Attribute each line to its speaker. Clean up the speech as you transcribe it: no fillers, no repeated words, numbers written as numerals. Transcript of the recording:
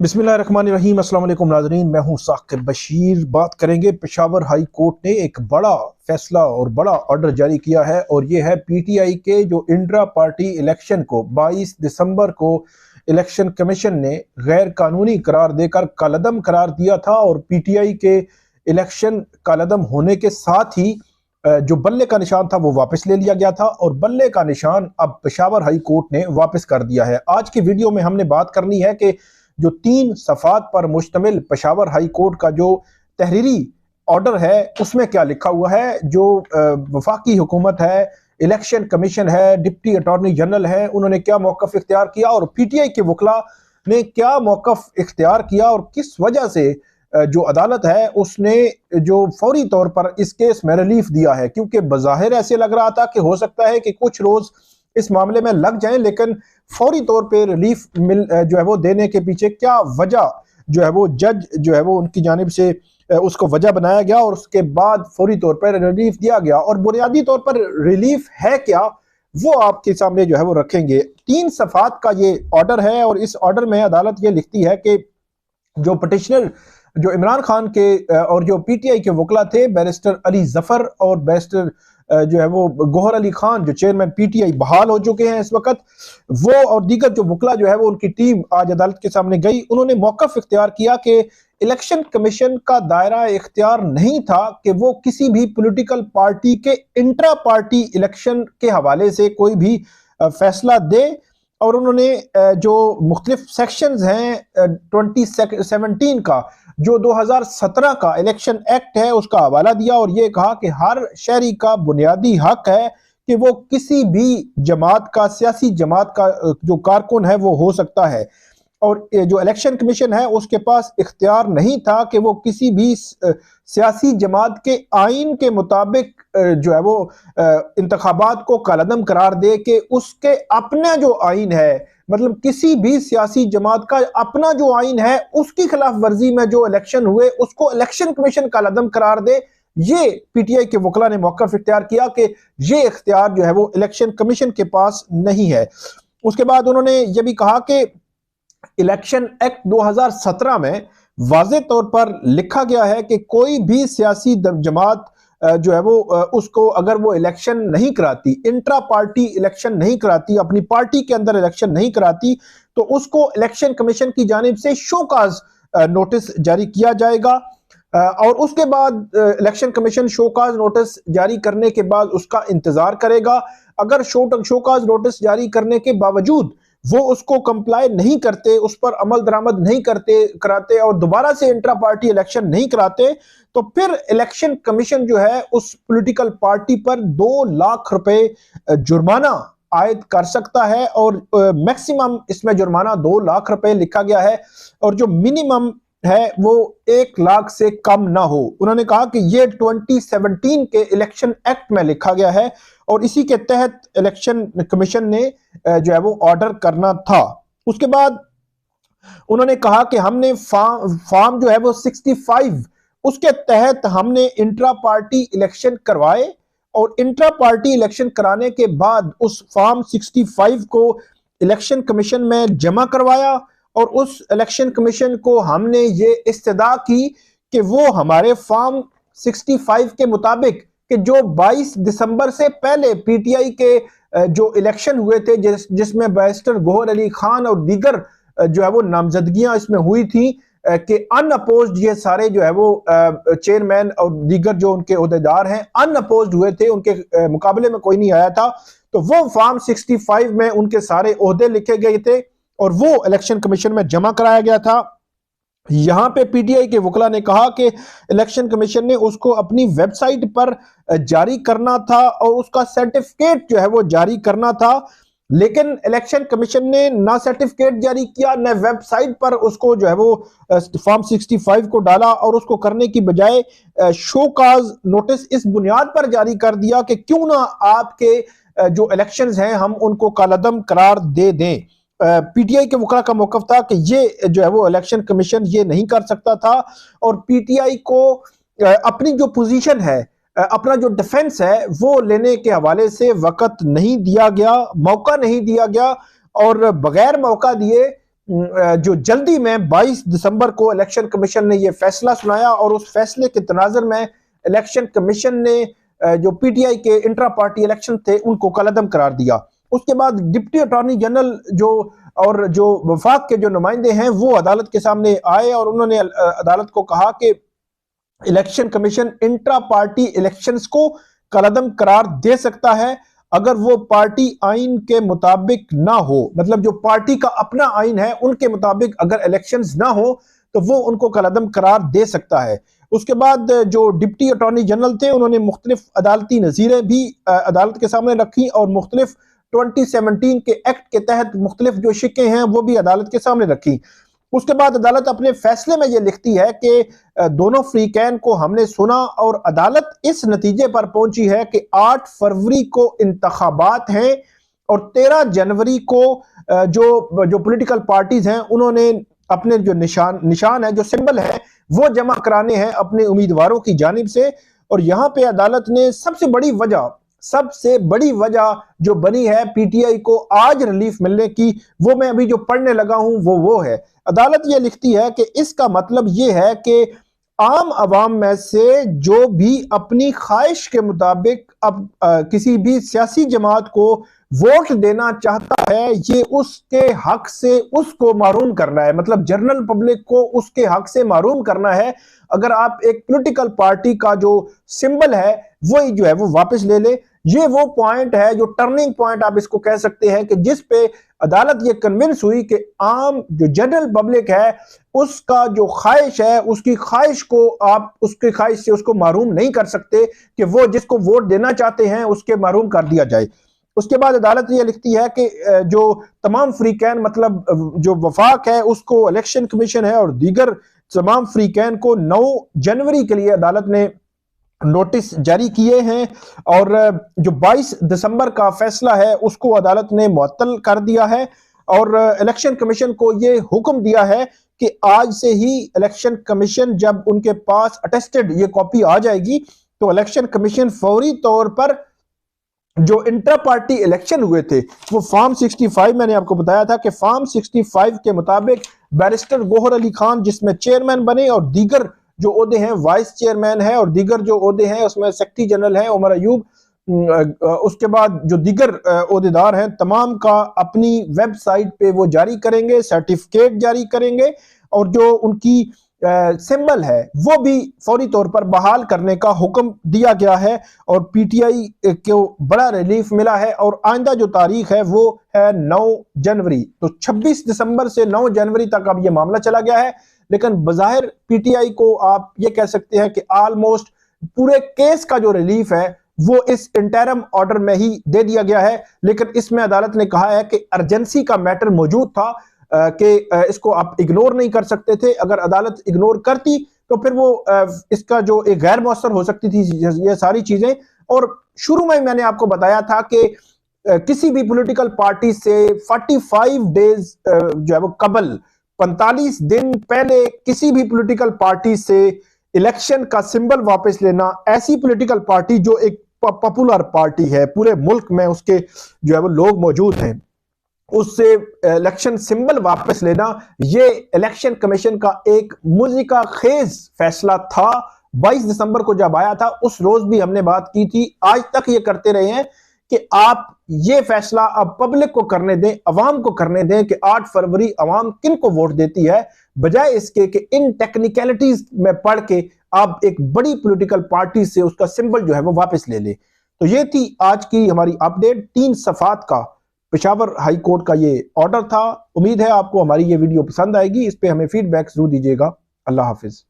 Speaker 1: बिस्मिल्लाहिर्रहमानिर्रहीम। अस्सलाम वालेकुम नाज़रीन, मैं हूं साकिब बशीर। बात करेंगे पेशावर हाई कोर्ट ने एक बड़ा फैसला और बड़ा ऑर्डर जारी किया है और ये है पीटीआई के जो इंट्रा पार्टी इलेक्शन को 22 दिसंबर को इलेक्शन कमीशन ने गैर कानूनी करार देकर कालअदम करार दिया था और पीटीआई के इलेक्शन कालअदम होने के साथ ही जो बल्ले का निशान था वो वापस ले लिया गया था और बल्ले का निशान अब पेशावर हाई कोर्ट ने वापस कर दिया है। आज की वीडियो में हमने बात करनी है कि जो 3 सफ़ात पर मुश्तमिल पेशावर हाई कोर्ट का जो तहरीरी ऑर्डर है उसमें क्या लिखा हुआ है। जो वफाकी हुकूमत है, इलेक्शन कमीशन है, डिप्टी अटॉर्नी जनरल है, उन्होंने क्या मौक़िफ़ इख्तियार किया और पीटीआई के वकला ने क्या मौक़िफ़ इख्तियार किया और किस वजह से जो अदालत है उसने जो फौरी तौर पर इस केस में रिलीफ दिया है। क्योंकि बज़ाहिर ऐसे लग रहा था कि हो सकता है कि कुछ रोज़ इस मामले में लग जाएं, लेकिन फौरी तौर पे रिलीफ जो है वो देने के पीछे क्या वजह जो है वो जज जो है वो उनकी जानिब से उसको वजह बनाया गया और उसके बाद फौरी तौर पर रिलीफ दिया गया। और बुनियादी तौर पर रिलीफ है क्या वो आपके सामने जो है वो रखेंगे। 3 सफ़ात का ये ऑर्डर है और इस ऑर्डर में अदालत ये लिखती है कि जो पटिशनर जो इमरान खान के और जो पीटीआई के वकला थे बैरिस्टर अली जफर और बैरिस्टर जो है वो गौहर अली खान जो चेयरमैन पीटीआई बहाल हो चुके हैं इस वक्त, वो और दीगर जो वकला जो है वो उनकी टीम आज अदालत के सामने गई। उन्होंने मौक़िफ़ इख्तियार किया कि इलेक्शन कमीशन का दायरा इख्तियार नहीं था कि वो किसी भी पॉलिटिकल पार्टी के इंट्रा पार्टी इलेक्शन के हवाले से कोई भी फैसला दे। और उन्होंने जो मुख्तलिफ सेक्शंस हैं 2017 का जो 2017 का इलेक्शन एक्ट है उसका हवाला दिया और ये कहा कि हर शहरी का बुनियादी हक है कि वो किसी भी जमात का, सियासी जमात का जो कारकुन है वो हो सकता है। और जो इलेक्शन कमीशन है उसके पास इख्तियार नहीं था कि वो किसी भी सियासी जमात के आइन के मुताबिक जो है वो इंतखाबात को कालअदम करार दे कि उसके अपना जो आइन है, मतलब किसी भी सियासी जमात का अपना जो आइन है उसकी खिलाफ वर्जी में जो इलेक्शन हुए उसको इलेक्शन कमीशन कालअदम करार दे। ये पीटीआई के वकला ने मौक़िफ़ इख्तियार किया कि ये इख्तियार जो है वो इलेक्शन कमीशन के पास नहीं है। उसके बाद उन्होंने ये भी कहा कि इलेक्शन एक्ट 2017 में वाज़े तौर पर लिखा गया है कि कोई भी सियासी जमात जो है वो उसको अगर वो इलेक्शन नहीं कराती, इंट्रा पार्टी इलेक्शन नहीं कराती, अपनी पार्टी के अंदर इलेक्शन नहीं कराती, तो उसको इलेक्शन कमीशन की जानिब से शोकाज नोटिस जारी किया जाएगा। और उसके बाद इलेक्शन कमीशन शोकाज नोटिस जारी करने के बाद उसका इंतजार करेगा। अगर शोकाज नोटिस जारी करने के बावजूद वो उसको कंप्लाई नहीं करते, उस पर अमल दरामद नहीं कराते और दोबारा से इंट्रा पार्टी इलेक्शन नहीं कराते, तो फिर इलेक्शन कमीशन जो है उस पॉलिटिकल पार्टी पर 2 लाख रुपए जुर्माना आयद कर सकता है। और मैक्सिमम इसमें जुर्माना 2 लाख रुपए लिखा गया है और जो मिनिमम है वो 1 लाख से कम ना हो। उन्होंने कहा कि ये 2017 के इलेक्शन एक्ट में लिखा गया है और इसी के तहत इलेक्शन कमीशन ने जो है वो ऑर्डर करना था। उसके बाद उन्होंने कहा कि हमने फॉर्म जो है वो 65 उसके तहत हमने इंट्रा पार्टी इलेक्शन करवाए और इंट्रा पार्टी इलेक्शन कराने के बाद उस फॉर्म 65 को इलेक्शन कमीशन में जमा करवाया और उस इलेक्शन कमीशन को हमने ये इस्तदा की कि वो हमारे फॉर्म 65 के मुताबिक कि जो 22 दिसंबर से पहले पीटीआई के जो इलेक्शन हुए थे जिसमें बैरिस्टर गौहर अली खान और दीगर जो है वो नामजदगियां इसमें हुई थी कि अनअपोज्ड ये सारे जो है वो चेयरमैन और दीगर जो उनके ओहदेदार हैं अनअपोज्ड हुए थे, उनके मुकाबले में कोई नहीं आया था। तो वो फॉर्म 65 में उनके सारे ओहदे लिखे गए थे और वो इलेक्शन कमीशन में जमा कराया गया था। यहां पे पीटीआई के वकला ने कहा कि इलेक्शन कमीशन ने उसको अपनी वेबसाइट पर जारी करना था और उसका सर्टिफिकेट जो है वो जारी करना था, लेकिन इलेक्शन कमीशन ने ना सर्टिफिकेट जारी किया न वेबसाइट पर उसको जो है वो फॉर्म 65 को डाला और उसको करने की बजाय शोकाज नोटिस इस बुनियाद पर जारी कर दिया कि क्यों ना आपके जो इलेक्शंस हैं हम उनको कालअदम करार दे दें। पीटीआई के वकला का मौक़िफ़ था कि ये जो है वो इलेक्शन कमीशन ये नहीं कर सकता था और पीटीआई को अपनी जो पोजीशन है, अपना जो डिफेंस है वो लेने के हवाले से वक्त नहीं दिया गया, मौका नहीं दिया गया और बगैर मौका दिए जो जल्दी में 22 दिसंबर को इलेक्शन कमीशन ने यह फैसला सुनाया और उस फैसले के तनाजुर में इलेक्शन कमीशन ने जो पीटीआई के इंट्रा पार्टी इलेक्शन थे उनको कलअदम करार दिया। उसके बाद डिप्टी अटॉर्नी जनरल जो वफाक के जो नुमाइंदे हैं वो अदालत के सामने आए और उन्होंने अदालत को कहा कि election commission intra party elections को कलअदम करार दे सकता है अगर वो पार्टी आइन के मुताबिक ना हो, मतलब जो पार्टी का अपना आइन है उनके मुताबिक अगर इलेक्शंस ना हो तो वो उनको कलअदम करार दे सकता है। उसके बाद जो डिप्टी अटॉर्नी जनरल थे उन्होंने मुख्तलिफ अदालती नज़ीरें भी अदालत के सामने रखी और मुख्तलिफ 2017 के एक्ट के तहत मुख्तलिफ जो शिक्के हैं वो भी अदालत के सामने रखी। उसके बाद अदालत अपने फैसले में ये लिखती है कि दोनों फ्रीकैन को हमने सुना और अदालत इस नतीजे पर पहुंची है कि 8 फरवरी को इंतखाबात हैं और 13 जनवरी को जो पॉलिटिकल पार्टीज हैं उन्होंने अपने जो निशान है, जो सिंबल है, वो जमा कराने हैं अपने उम्मीदवारों की जानिब से। और यहाँ पे अदालत ने सबसे बड़ी वजह जो बनी है पीटीआई को आज रिलीफ मिलने की, वो मैं अभी जो पढ़ने लगा हूं वो है। अदालत ये लिखती है कि इसका मतलब ये है कि आम आवाम में से जो भी अपनी ख्वाहिश के मुताबिक अब किसी भी सियासी जमात को वोट देना चाहता है, ये उसके हक से उसको महरूम करना है, मतलब जनरल पब्लिक को उसके हक से महरूम करना है। अगर आप एक पॉलिटिकल पार्टी का जो सिंबल है वही जो है वो वापस ले ले, ये वो पॉइंट है, जो टर्निंग पॉइंट आप इसको कह सकते हैं कि जिस पे अदालत ये कन्विंस हुई कि आम जो जनरल पब्लिक है उसका जो ख्वाहिश है, उसकी ख्वाहिश को आप उसकी ख्वाहिश से उसको महरूम नहीं कर सकते कि वो जिसको वोट देना चाहते हैं उसके महरूम कर दिया जाए। उसके बाद अदालत ये लिखती है कि जो तमाम फ्रीकैन, मतलब जो वफाक है उसको इलेक्शन कमीशन है और दीगर तमाम फ्रीकैन को 9 जनवरी के लिए अदालत ने नोटिस जारी किए हैं और जो 22 दिसंबर का फैसला है उसको अदालत ने मुअत्तल कर दिया है और इलेक्शन कमीशन को ये हुक्म दिया है कि आज से ही इलेक्शन कमीशन जब उनके पास अटेस्टेड ये कॉपी आ जाएगी तो इलेक्शन कमीशन फौरी तौर पर जो इंटर पार्टी इलेक्शन हुए थे वो फॉर्म 65, मैंने आपको बताया था कि फॉर्म 65 के मुताबिक बैरिस्टर गोहर अली खान जिसमें चेयरमैन बने और दीगर जो ओहदे हैं वाइस चेयरमैन है और दीगर जो ओहदे हैं उसमें सेक्रेटरी जनरल है उमर अयूब, उसके बाद जो दीगर ओहदेदार हैं तमाम का अपनी वेबसाइट पे वो जारी करेंगे, सर्टिफिकेट जारी करेंगे और जो उनकी सिंबल है वो भी फौरी तौर पर बहाल करने का हुक्म दिया गया है और पीटीआई को बड़ा रिलीफ मिला है। और आइंदा जो तारीख है वो है 9 जनवरी, तो 26 दिसंबर से 9 जनवरी तक अब ये मामला चला गया है। लेकिन बज़ाहिर पीटीआई को आप ये कह सकते हैं कि ऑलमोस्ट पूरे केस का जो रिलीफ है वो इस इंटरम ऑर्डर में ही दे दिया गया है। लेकिन इसमें अदालत ने कहा है कि अर्जेंसी का मैटर मौजूद था कि इसको आप इग्नोर नहीं कर सकते थे। अगर अदालत इग्नोर करती तो फिर वो इसका जो एक गैर मौसर हो सकती थी ये सारी चीजें। और शुरू में मैंने आपको बताया था कि किसी भी पॉलिटिकल पार्टी से 45 डेज जो है वो कबल 45 दिन पहले किसी भी पॉलिटिकल पार्टी से इलेक्शन का सिंबल वापस लेना, ऐसी पॉलिटिकल पार्टी जो एक पॉपुलर पार्टी है पूरे मुल्क में उसके जो है वो लोग मौजूद हैं, उससे इलेक्शन सिंबल वापस लेना, ये इलेक्शन कमीशन का एक मुज़िका खेज फैसला था। 22 दिसंबर को जब आया था उस रोज भी हमने बात की थी, आज तक ये करते रहे हैं कि आप ये फैसला अब पब्लिक को करने दें, अवाम को करने दें कि 8 फरवरी अवाम किन को वोट देती है, बजाय इसके कि इन टेक्निकलिटीज में पढ़ के आप एक बड़ी पॉलिटिकल पार्टी से उसका सिंबल जो है वो वापस ले ले। तो ये थी आज की हमारी अपडेट, 3 सफ़ात का पेशावर हाई कोर्ट का ये ऑर्डर था। उम्मीद है आपको हमारी ये वीडियो पसंद आएगी, इस पे हमें फीडबैक जरूर दीजिएगा। अल्लाह हाफिज।